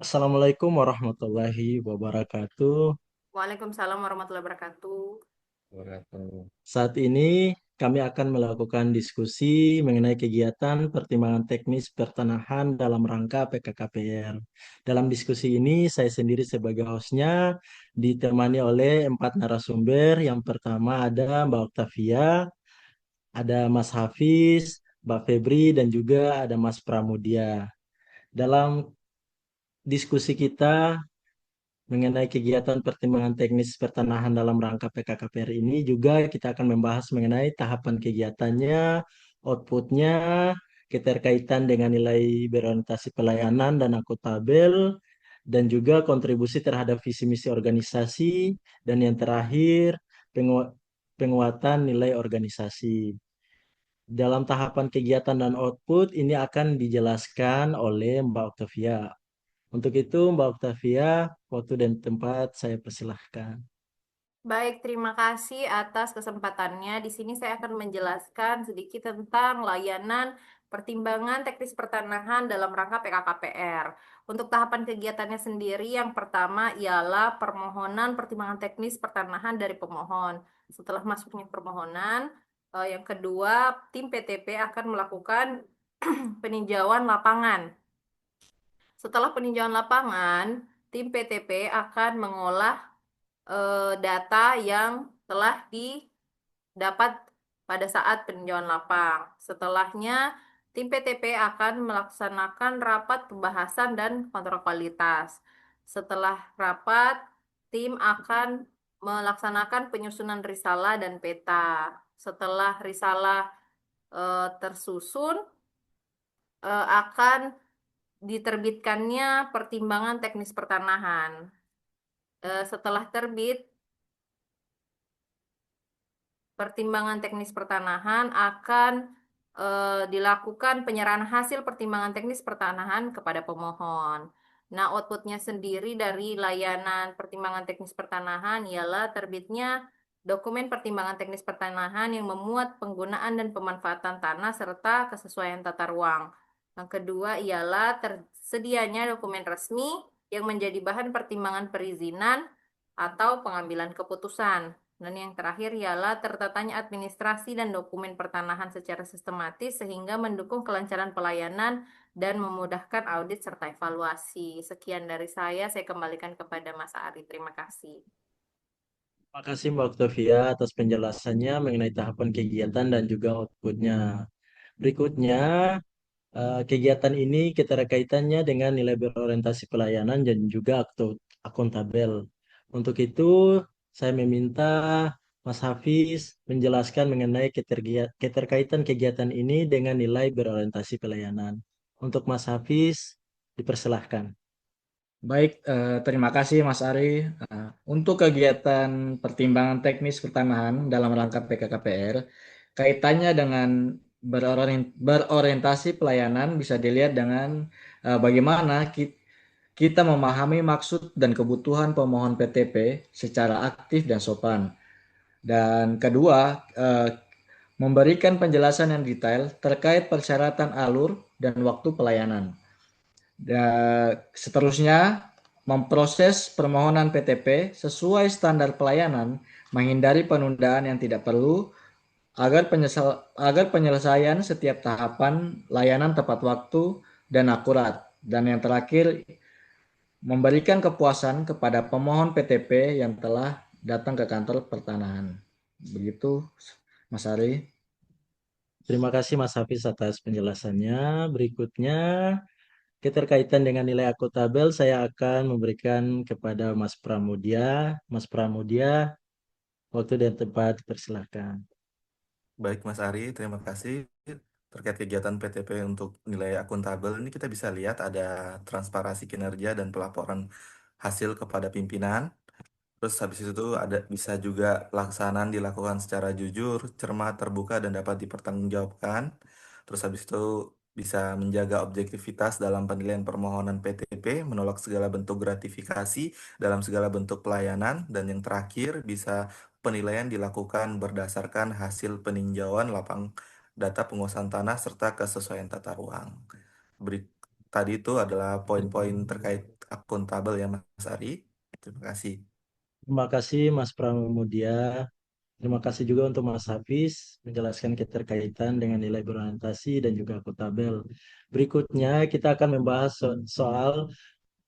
Assalamualaikum warahmatullahi wabarakatuh. Waalaikumsalam warahmatullahi wabarakatuh. Wabarakatuh. Saat ini kami akan melakukan diskusi mengenai kegiatan pertimbangan teknis pertanahan dalam rangka PKKPR. Dalam diskusi ini saya sendiri sebagai hostnya ditemani oleh empat narasumber. Yang pertama ada Mbak Octavia, ada Mas Hafiz, Mbak Febri, dan juga ada Mas Pramudia. Dalam diskusi kita mengenai kegiatan pertimbangan teknis pertanahan dalam rangka PKKPR ini juga kita akan membahas mengenai tahapan kegiatannya, outputnya, keterkaitan dengan nilai berorientasi pelayanan dan akuntabel, dan juga kontribusi terhadap visi misi organisasi, dan yang terakhir penguatan nilai organisasi. Dalam tahapan kegiatan dan output ini akan dijelaskan oleh Mbak Octavia. Untuk itu, Mbak Octavia, waktu dan tempat saya persilahkan. Baik, terima kasih atas kesempatannya. Di sini saya akan menjelaskan sedikit tentang layanan pertimbangan teknis pertanahan dalam rangka PKKPR. Untuk tahapan kegiatannya sendiri, yang pertama ialah permohonan pertimbangan teknis pertanahan dari pemohon. Setelah masuknya permohonan, yang kedua, tim PTP akan melakukan peninjauan lapangan. Setelah peninjauan lapangan, tim PTP akan mengolah data yang telah didapat pada saat peninjauan lapang. Setelahnya, tim PTP akan melaksanakan rapat pembahasan dan kontrol kualitas. Setelah rapat, tim akan melaksanakan penyusunan risalah dan peta. Setelah risalah tersusun, akan diterbitkannya pertimbangan teknis pertanahan. Setelah terbit, pertimbangan teknis pertanahan akan dilakukan penyerahan hasil pertimbangan teknis pertanahan kepada pemohon. Nah, outputnya sendiri dari layanan pertimbangan teknis pertanahan ialah terbitnya dokumen pertimbangan teknis pertanahan yang memuat penggunaan dan pemanfaatan tanah serta kesesuaian tata ruang. Yang kedua ialah tersedianya dokumen resmi yang menjadi bahan pertimbangan perizinan atau pengambilan keputusan. Dan yang terakhir ialah tertatanya administrasi dan dokumen pertanahan secara sistematis sehingga mendukung kelancaran pelayanan dan memudahkan audit serta evaluasi. Sekian dari saya kembalikan kepada Mas Ari. Terima kasih. Terima kasih Mbak Octavia atas penjelasannya mengenai tahapan kegiatan dan juga outputnya. Berikutnya, kegiatan ini keterkaitannya dengan nilai berorientasi pelayanan dan juga akuntabel. Untuk itu, saya meminta Mas Hafiz menjelaskan mengenai keterkaitan kegiatan ini dengan nilai berorientasi pelayanan. Untuk Mas Hafiz, dipersilahkan. Baik, terima kasih Mas Ari. Untuk kegiatan pertimbangan teknis pertanahan dalam rangka PKKPR, kaitannya dengan berorientasi pelayanan bisa dilihat dengan bagaimana kita memahami maksud dan kebutuhan pemohon PTP secara aktif dan sopan. Dan kedua, memberikan penjelasan yang detail terkait persyaratan alur dan waktu pelayanan. Seterusnya, memproses permohonan PTP sesuai standar pelayanan, menghindari penundaan yang tidak perlu, agar penyelesaian setiap tahapan layanan tepat waktu dan akurat. Dan yang terakhir, memberikan kepuasan kepada pemohon PTP yang telah datang ke kantor pertanahan. Begitu, Mas Ari. Terima kasih Mas Hafiz atas penjelasannya. Berikutnya, keterkaitan dengan nilai akuntabel, saya akan memberikan kepada Mas Pramudia. Mas Pramudia, waktu dan tempat, persilahkan. Baik Mas Ari, terima kasih. Terkait kegiatan PTP untuk nilai akuntabel ini kita bisa lihat ada transparansi kinerja dan pelaporan hasil kepada pimpinan. Terus habis itu tuh ada bisa juga pelaksanaan dilakukan secara jujur, cermat, terbuka dan dapat dipertanggungjawabkan. Terus habis itu bisa menjaga objektivitas dalam penilaian permohonan PTP, menolak segala bentuk gratifikasi dalam segala bentuk pelayanan, dan yang terakhir bisa penilaian dilakukan berdasarkan hasil peninjauan lapang data penguasaan tanah serta kesesuaian tata ruang. tadi itu adalah poin-poin terkait akuntabel ya Mas Ari. Terima kasih. Terima kasih Mas Pramudia. Terima kasih juga untuk Mas Hafiz menjelaskan keterkaitan dengan nilai berorientasi dan juga akuntabel. Berikutnya kita akan membahas soal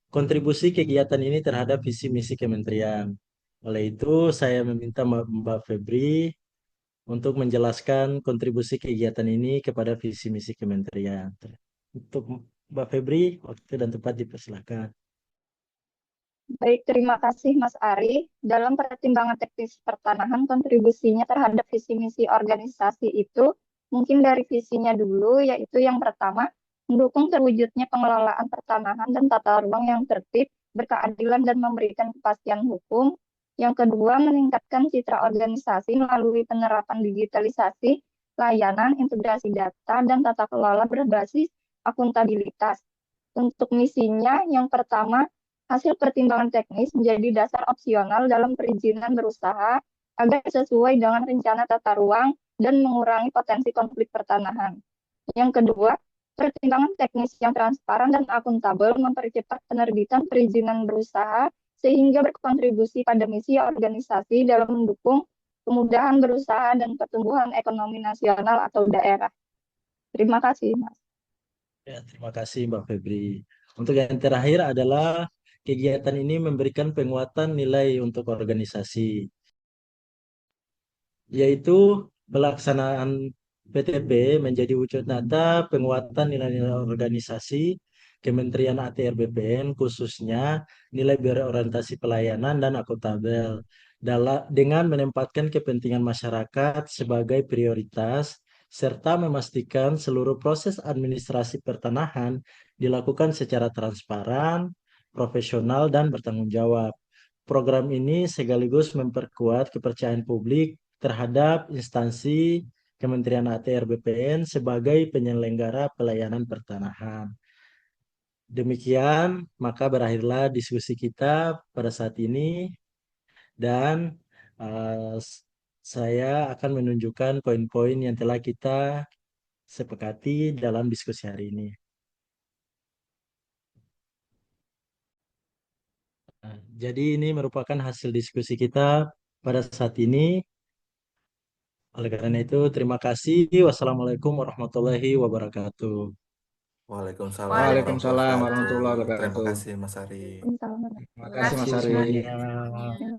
kontribusi kegiatan ini terhadap visi misi kementerian. Oleh itu, saya meminta Mbak Febri untuk menjelaskan kontribusi kegiatan ini kepada visi misi kementerian. Untuk Mbak Febri, waktu dan tempat dipersilakan. Baik, terima kasih Mas Ari. Dalam pertimbangan teknis pertanahan, kontribusinya terhadap visi misi organisasi itu mungkin dari visinya dulu, yaitu yang pertama, mendukung terwujudnya pengelolaan pertanahan dan tata ruang yang tertib, berkeadilan, dan memberikan kepastian hukum. Yang kedua, meningkatkan citra organisasi melalui penerapan digitalisasi, layanan, integrasi data, dan tata kelola berbasis akuntabilitas. Untuk misinya, yang pertama, hasil pertimbangan teknis menjadi dasar opsional dalam perizinan berusaha agar sesuai dengan rencana tata ruang dan mengurangi potensi konflik pertanahan. Yang kedua, pertimbangan teknis yang transparan dan akuntabel mempercepat penerbitan perizinan berusaha sehingga berkontribusi pada misi organisasi dalam mendukung kemudahan berusaha dan pertumbuhan ekonomi nasional atau daerah. Terima kasih, Mas. Ya, terima kasih Mbak Febri. Untuk yang terakhir adalah kegiatan ini memberikan penguatan nilai untuk organisasi, yaitu pelaksanaan PTP menjadi wujud nyata penguatan nilai-nilai organisasi Kementerian ATR BPN, khususnya nilai berorientasi pelayanan dan akuntabel, dengan menempatkan kepentingan masyarakat sebagai prioritas serta memastikan seluruh proses administrasi pertanahan dilakukan secara transparan, profesional, dan bertanggung jawab. Program ini sekaligus memperkuat kepercayaan publik terhadap instansi Kementerian ATR BPN sebagai penyelenggara pelayanan pertanahan. Demikian, maka berakhirlah diskusi kita pada saat ini, dan saya akan menunjukkan poin-poin yang telah kita sepakati dalam diskusi hari ini. Jadi ini merupakan hasil diskusi kita pada saat ini. Oleh karena itu, terima kasih. Wassalamualaikum warahmatullahi wabarakatuh. Waalaikumsalam Waalaikumsalam warahmatullahi warahmatullahi wabarakatuh. Terima wabarakatuh. kasih Mas Ari. Waalaikumsalam. Terima Terima kasih Terima Mas kasih Ari. semuanya. kasih.